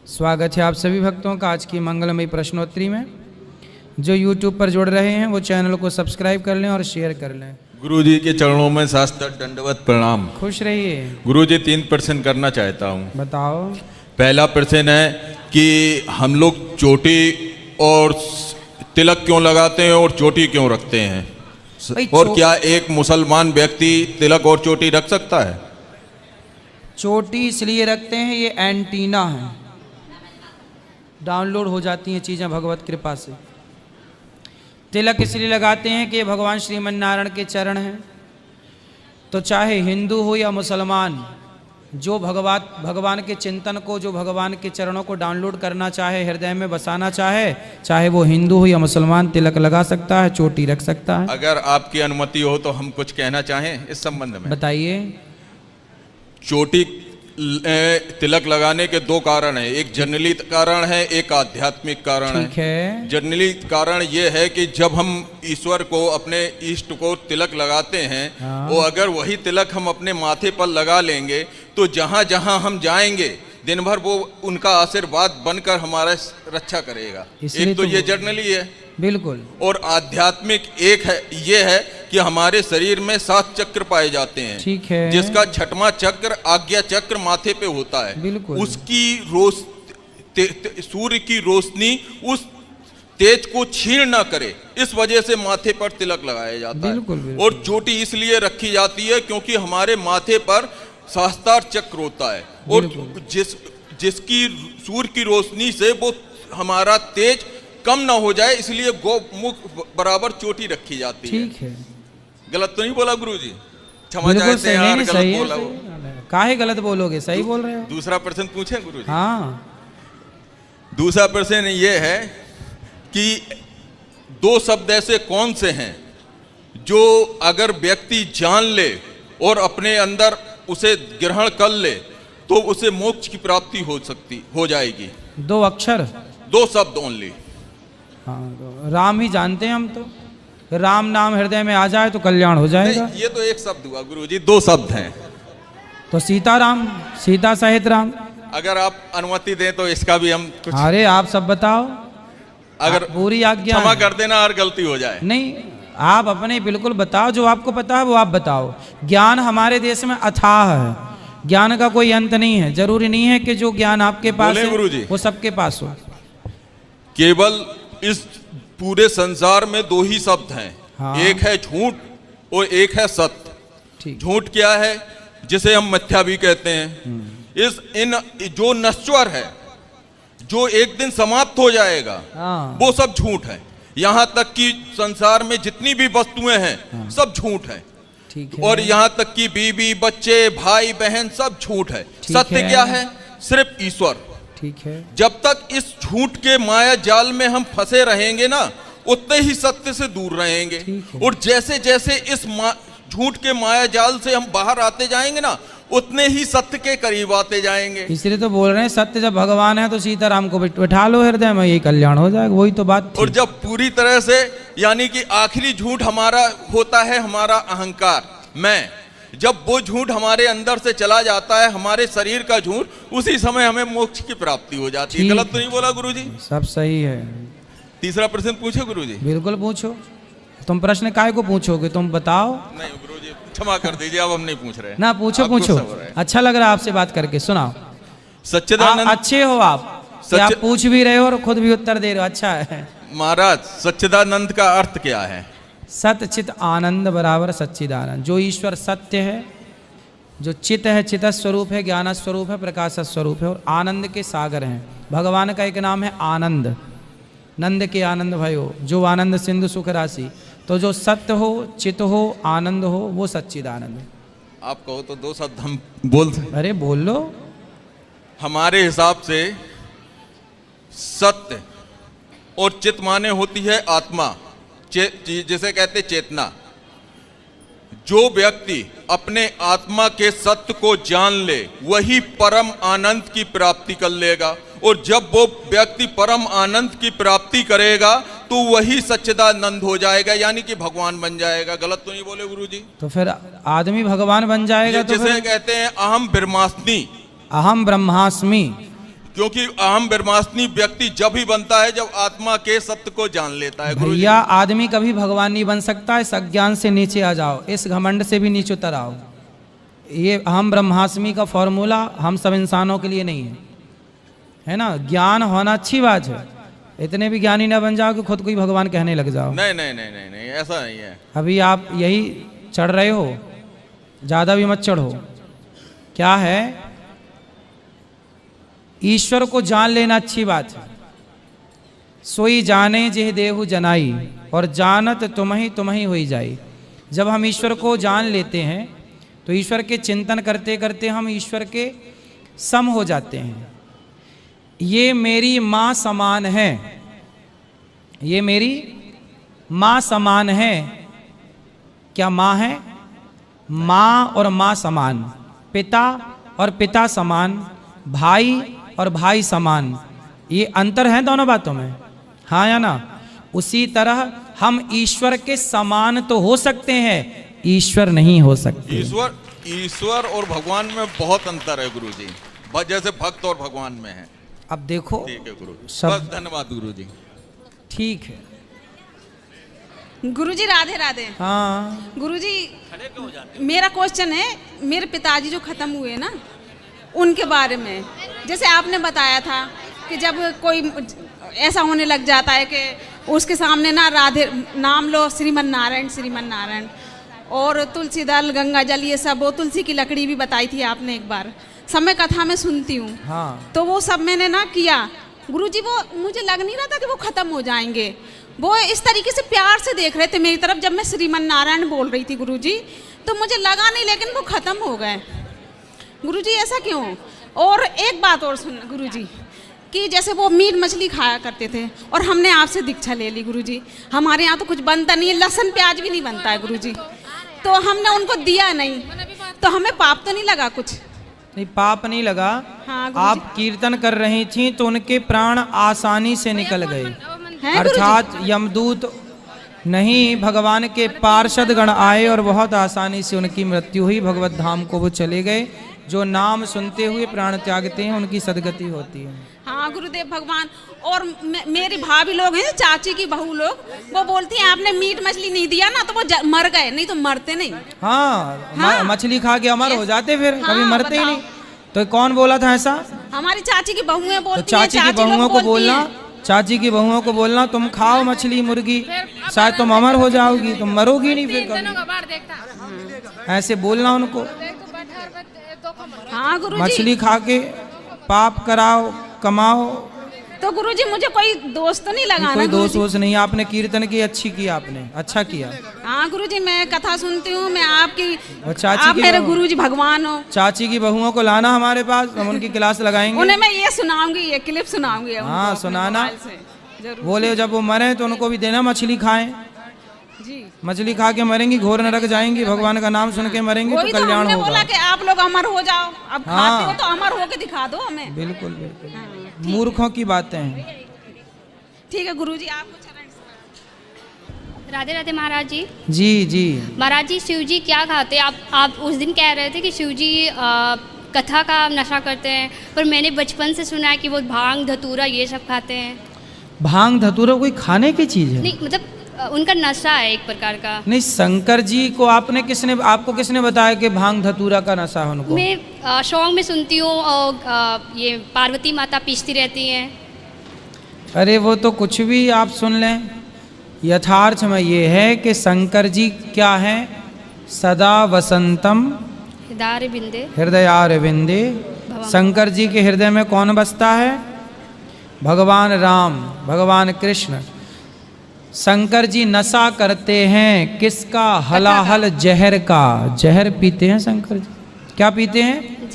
स्वागत है आप सभी भक्तों का आज की मंगलमयी प्रश्नोत्तरी में। जो YouTube पर जुड़ रहे हैं वो चैनल को सब्सक्राइब कर लें और शेयर कर लें। गुरु जी के चरणों में साष्टांग दंडवत प्रणाम। खुश रहिए। गुरु जी 3 प्रश्न करना चाहता हूँ। बताओ। पहला प्रश्न है कि हम लोग चोटी और तिलक क्यों लगाते हैं और चोटी क्यों रखते हैं, और क्या एक मुसलमान व्यक्ति तिलक और चोटी रख सकता है? चोटी इसलिए रखते हैं, ये एंटीना है, डाउनलोड हो जाती हैं चीज़ें भगवत कृपा से। तिलक इसलिए लगाते हैं कि भगवान श्रीमन नारायण के चरण हैं, तो चाहे हिंदू हो या मुसलमान, जो भगवान के चिंतन को, जो भगवान के चरणों को डाउनलोड करना चाहे, हृदय में बसाना चाहे, चाहे वो हिंदू हो या मुसलमान, तिलक लगा सकता है, चोटी रख सकता है। अगर आपकी अनुमति हो तो हम कुछ कहना चाहें इस संबंध में। बताइए। चोटी तिलक लगाने के 2 कारण हैं, एक जनरली कारण है, एक आध्यात्मिक कारण है। ठीक है। जनरली कारण ये है कि जब हम ईश्वर को, अपने इष्ट को तिलक लगाते हैं, वो अगर वही तिलक हम अपने माथे पर लगा लेंगे तो जहाँ जहाँ हम जाएंगे दिन भर वो उनका आशीर्वाद बनकर हमारा रक्षा करेगा। एक तो ये जनरली है। बिल्कुल। और आध्यात्मिक एक है, ये है कि हमारे शरीर में 7 चक्र पाए जाते हैं। ठीक है। जिसका 6वां चक्र आज्ञा चक्र माथे पे होता है। बिल्कुल। उसकी सूर्य की रोशनी उस तेज को छीन ना करे, इस वजह से माथे पर तिलक लगाया जाता है। बिल्कुल। और चोटी इसलिए रखी जाती है क्योंकि हमारे माथे पर सहस्त्रार चक्र होता है, और जिसकी सूर्य की रोशनी से वो हमारा तेज कम ना हो जाए, इसलिए गोमुख बराबर चोटी रखी जाती है। ठीक है। गलत तो नहीं बोला गुरुजी? क्षमा चाहते हैं यार, गलत बोला वो। काहे गलत बोलोगे, सही बोल रहे हो। दूसरा प्रश्न पूछें गुरुजी? हाँ। दूसरा प्रश्न ये है कि 2 शब्द ऐसे कौन से हैं जो अगर व्यक्ति जान ले और अपने अंदर उसे ग्रहण कर ले तो उसे मोक्ष की प्राप्ति हो जाएगी? 2 अक्षर, 2 शब्द ओनली। हाँ, राम ही जानते हैं हम तो। राम नाम हृदय में आ जाए तो कल्याण हो जाएगा। नहीं, ये तो एक शब्द हुआ गुरुजी, 2 शब्द हैं। तो सीताराम, सीता सहित राम। अगर आप अनुमति दें तो इसका भी हम कुछ। अरे आप सब बताओ, अगर पूरी आज्ञा। क्षमा कर देना और गलती हो जाए। नहीं, आप अपने बिल्कुल बताओ, जो आपको पता है वो आप बताओ। ज्ञान हमारे देश में अथाह है, ज्ञान का कोई अंत नहीं है। जरूरी नहीं है कि जो ज्ञान आपके पास है वो सबके पास हो। केवल इस पूरे संसार में 2 ही शब्द हैं। हाँ। एक है झूठ और एक है सत्य। झूठ क्या है? जिसे हम मिथ्या भी कहते हैं। जो नश्वर है, जो एक दिन समाप्त हो जाएगा, हाँ। वो सब झूठ है। यहाँ तक कि संसार में जितनी भी वस्तुएं हैं, हाँ। सब झूठ है। और यहाँ तक कि बीवी, बच्चे, भाई बहन सब झूठ है। सत्य क्या है? सिर्फ ईश्वर। ठीक है। जब तक इस झूठ के माया जाल में हम फंसे रहेंगे ना, उतने ही सत्य से दूर रहेंगे। और जैसे जैसे इस झूठ के माया जाल से हम बाहर आते जाएंगे ना, उतने ही सत्य के करीब आते जाएंगे। इसलिए तो बोल रहे हैं, सत्य जब भगवान है तो सीताराम को बिठा लो हृदय में, यही कल्याण हो जाएगा। वही तो बात थी। और जब पूरी तरह से, यानी कि आखिरी झूठ हमारा होता है हमारा अहंकार, मैं, जब वो झूठ हमारे अंदर से चला जाता है, हमारे शरीर का झूठ, उसी समय हमें मोक्ष की प्राप्ति हो जाती है। गलत तो नहीं बोला गुरुजी? सब सही है। तीसरा प्रश्न पूछो गुरुजी। बिल्कुल पूछो। तुम प्रश्न काहे को पूछोगे, तुम बताओ। नहीं गुरुजी, क्षमा कर दीजिए, अब हम नहीं पूछ रहे ना। पूछो। अच्छा लग रहा है आपसे बात करके। सुनाओ। सच्चिदानंद, अच्छे हो आप पूछ भी रहे हो और खुद भी उत्तर दे रहे हो। अच्छा है महाराज। सच्चिदानंद का अर्थ क्या है? सत चित आनंद बराबर सच्चिदानंद। जो ईश्वर सत्य है, जो चित है, चित स्वरूप है, ज्ञान स्वरूप है, प्रकाश स्वरूप है, और आनंद के सागर हैं। भगवान का एक नाम है आनंद। नंद के आनंद भयो, जो आनंद सिंधु सुख राशि। तो जो सत्य हो, चित हो, आनंद हो, वो सच्चिदानंद है। आप कहो तो 2 शब्द हम बोल। अरे बोल लो। हमारे हिसाब से सत्य और चित माने होती है आत्मा, जिसे कहते चेतना। जो व्यक्ति अपने आत्मा के सत्य को जान ले, वही परम आनंद की प्राप्ति कर लेगा। और जब वो व्यक्ति परम आनंद की प्राप्ति करेगा तो वही सच्चिदानंद हो जाएगा, यानी कि भगवान बन जाएगा। गलत तो नहीं बोले गुरुजी? तो फिर आदमी भगवान बन जाएगा। तो जिसे कहते हैं अहम ब्रह्मास्मि। अहम ब्रह्मास्मि। क्योंकि अहम ब्रह्मास्मि व्यक्ति जब ही बनता है जब आत्मा के सत्य को जान लेता है। भैया आदमी कभी भगवान नहीं बन सकता। इस अज्ञान से नीचे आ जाओ, इस घमंड से भी नीचे उतर आओ। ये अहम ब्रह्मास्मि का फॉर्मूला हम सब इंसानों के लिए नहीं है, है ना। ज्ञान होना अच्छी बात है, इतने भी ज्ञानी ना बन जाओ कि खुद को ही भगवान कहने लग जाओ। नहीं नहीं नहीं नहीं नहीं, ऐसा नहीं है। अभी आप यही चढ़ रहे हो, ज्यादा भी मत चढ़ो। क्या है, ईश्वर को जान लेना अच्छी बात है। सोई जाने जेह देहु जनाई, और जानत तुम ही होई जाई। जब हम ईश्वर को जान लेते हैं तो ईश्वर के चिंतन करते करते हम ईश्वर के सम हो जाते हैं। ये मेरी माँ समान है, ये मेरी माँ समान है। क्या माँ है? माँ और माँ समान, पिता और पिता समान, भाई और भाई समान। ये अंतर है दोनों बातों में, हाँ या ना। उसी तरह हम ईश्वर के समान तो हो सकते हैं, ईश्वर नहीं हो सकते। ईश्वर और भगवान में बहुत अंतर है गुरुजी, जैसे भक्त और भगवान में है। अब देखो, ठीक है गुरु, सब बस धन्यवाद गुरुजी। ठीक है गुरुजी, राधे राधे। हाँ गुरुजी, मेरा क्वेश्चन है, मेरे पिताजी जो खत्म हुए ना, उनके बारे में। जैसे आपने बताया था कि जब कोई ऐसा होने लग जाता है कि उसके सामने ना राधे नाम लो, श्रीमन नारायण, और तुलसी दल, गंगा जल, ये सब, वो तुलसी की लकड़ी भी बताई थी आपने एक बार, समय कथा में सुनती हूँ। हाँ। तो वो सब मैंने ना किया गुरुजी। वो मुझे लग नहीं रहा था कि वो खत्म हो जाएंगे। वो इस तरीके से प्यार से देख रहे थे मेरी तरफ जब मैं श्रीमन नारायण बोल रही थी गुरुजी, तो मुझे लगा नहीं, लेकिन वो खत्म हो गए। गुरुजी ऐसा क्यों? और एक बात और सुन गुरुजी, कि जैसे वो मीट मछली खाया करते थे और हमने आपसे दीक्षा ले ली गुरुजी। हमारे यहाँ तो कुछ बनता नहीं है, लहसुन प्याज भी नहीं बनता है गुरुजी, तो हमने उनको दिया नहीं, तो हमें पाप तो नहीं लगा कुछ? नहीं, पाप नहीं लगा। हाँ, आप कीर्तन कर रही थी तो उनके प्राण आसानी से निकल गए, हैं अर्थात यमदूत नहीं, भगवान के पार्षद गण आए और बहुत आसानी से उनकी मृत्यु हुई, भगवत धाम को वो चले गए। जो नाम सुनते हुए प्राण त्यागते हैं उनकी सदगति होती है। हाँ गुरुदेव भगवान। और मेरी भाभी लोग हैं, चाची की बहू लोग, वो बोलती हैं आपने मीट मछली नहीं दिया ना तो वो मर गए, नहीं तो मरते नहीं। हाँ, मछली खा के अमर हो जाते, फिर हाँ, कभी मरते ही बताओ। नहीं। तो कौन बोला था ऐसा? हमारी चाची की बहुएं बोलती तो चाची की बहुओं को बोलना, चाची की बहुओं को बोलना तुम खाओ मछली मुर्गी, शायद तुम अमर हो जाओगी, तुम मरोगी नहीं फिर कभी। ऐसे बोलना उनको। हाँ गुरुजी। मछली खा के पाप कराओ, कमाओ। तो गुरुजी मुझे कोई दोस्त तो नहीं लगा? कोई दोस्त नहीं, आपने कीर्तन की अच्छी किया, आपने अच्छा किया। हाँ गुरुजी, मैं कथा सुनती हूँ, मैं आपकी, चाची आप मेरे गुरुजी भगवान हो। चाची की बहुओं को लाना हमारे पास, हम उनकी क्लास लगाएंगे। उन्हें मैं ये सुनाऊंगी, ये क्लिप सुनाऊंगी। हाँ सुनाना, बोले जब वो मरे तो उनको भी देना मछली खाएं। जी, मछली खा के मरेंगी, घोर नरक जाएंगी, भगवान का नाम सुन के मरेंगी तो कल्याण होगा। बोला कि आप लोग अमर हो जाओ, अब हाँ। खाते हो तो अमर होके दिखा दो हमें। बिल्कुल बिल्कुल, मूर्खों की बातें हैं। ठीक है गुरुजी, आपको चरण। राधे राधे महाराज जी। जी जी महाराज जी, शिव जी क्या खाते? आप उस दिन कह रहे थे कि शिव जी कथा का नशा करते हैं, पर मैंने बचपन से सुना है कि वो भांग धतूरा ये सब खाते हैं। भांग धतूरा कोई खाने की चीज है? नहीं, मतलब उनका नशा है एक प्रकार का। नहीं, शंकर जी को आपको किसने बताया कि भांग धतूरा का नशा है उनको? मैं सॉन्ग में सुनती हूँ, और ये पार्वती माता पीसती रहती हैं। अरे वो तो कुछ भी आप सुन लें, यथार्थ में ये है कि शंकर जी क्या है? सदा वसंतम हृदयारविंदे। शंकर जी के हृदय में कौन बसता है? भगवान राम, भगवान कृष्ण। शंकर जी नशा करते हैं किसका? हलाहल जहर का। जहर पीते हैं शंकर जी। क्या पीते हैं?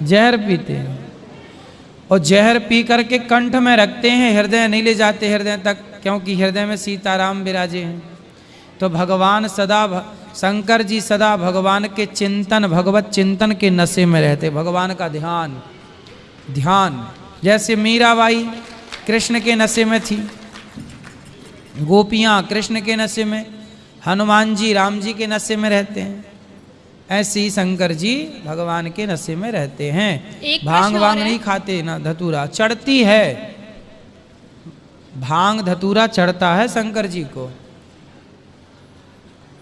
जहर पीते हैं, और जहर पी करके कंठ में रखते हैं, हृदय नहीं ले जाते हृदय तक, क्योंकि हृदय में सीताराम विराजे हैं। तो भगवान सदा, शंकर जी सदा भगवान के चिंतन, भगवत चिंतन के नशे में रहते, भगवान का ध्यान। जैसे मीराबाई कृष्ण के नशे में थी, गोपियाँ कृष्ण के नशे में, हनुमान जी राम जी के नशे में रहते हैं। ऐसे ही शंकर जी भगवान के नशे में रहते हैं। एक भांग प्रश्न वांग और है। नहीं खाते ना, धतूरा चढ़ती है, भांग धतूरा चढ़ता है शंकर जी को,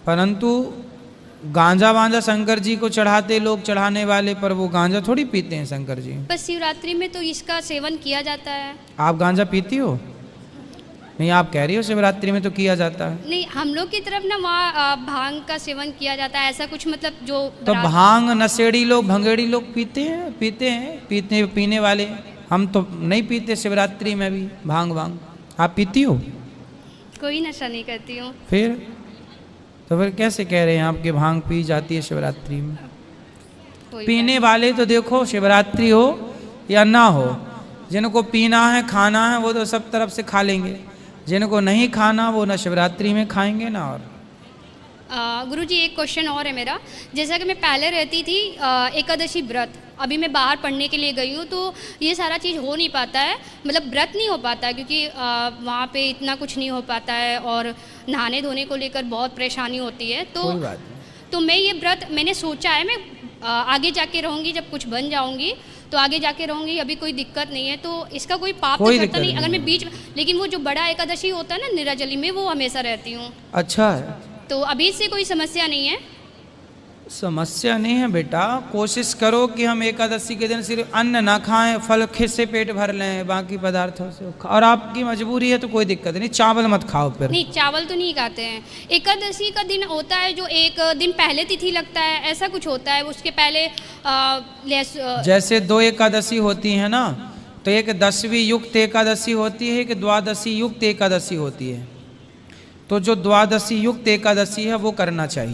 परंतु गांजा वांजा शंकर जी को चढ़ाते लोग, चढ़ाने वाले, पर वो गांजा थोड़ी पीते हैं शंकर जी। बस शिवरात्रि में तो इसका सेवन किया जाता है। आप गांजा पीती हो? नहीं, आप कह रही हो शिवरात्रि में तो किया जाता है। नहीं, हम लोग की तरफ ना वहाँ भांग का सेवन किया जाता है, ऐसा कुछ मतलब जो तो रात- भांग नशेड़ी लोग, भंगेड़ी लोग पीते पीने वाले। हम तो नहीं पीते शिवरात्रि में भी भांग वांग। आप पीती हो? कोई नशा नहीं करती हूँ। तो फिर कैसे कह रहे हैं आप कि भांग पी जाती है शिवरात्रि में? कोई पीने वाले तो देखो, शिवरात्रि हो या ना हो, जिनको पीना है खाना है वो तो सब तरफ से खा लेंगे, जिनको नहीं खाना वो ना शिवरात्रि में खाएंगे ना। और गुरुजी एक क्वेश्चन और है मेरा। जैसा कि मैं पहले रहती थी एकादशी व्रत, अभी मैं बाहर पढ़ने के लिए गई हूँ तो ये सारा चीज़ हो नहीं पाता है, मतलब व्रत नहीं हो पाता है क्योंकि वहाँ पे इतना कुछ नहीं हो पाता है और नहाने धोने को लेकर बहुत परेशानी होती है। तो कोई बात नहीं। तो मैं ये व्रत मैंने सोचा है, मैं आगे जाके रहूँगी, जब कुछ बन जाऊँगी तो आगे जाके रहूँगी, अभी कोई दिक्कत नहीं है। तो इसका कोई पाप तो कोई चढ़ता दिक्कत नहीं अगर नहीं मैं बीच, लेकिन वो जो बड़ा एकादशी होता है ना निराजली में, वो हमेशा रहती हूँ, अच्छा है, तो अभी से कोई समस्या नहीं है। समस्या नहीं है बेटा। कोशिश करो कि हम एकादशी के दिन सिर्फ अन्न ना खाएं, फल से पेट भर लें, बाकी पदार्थों से और आपकी मजबूरी है तो कोई दिक्कत नहीं, चावल मत खाओ फिर। नहीं, चावल तो नहीं खाते हैं। एकादशी का दिन होता है जो एक दिन पहले तिथि लगता है, ऐसा कुछ होता है, उसके पहले जैसे 2 एकादशी होती है ना, तो एक 10वीं युक्त एकादशी होती है, एक द्वादशी युक्त एकादशी होती है। तो जो द्वादशी युक्त एकादशी है वो करना चाहिए।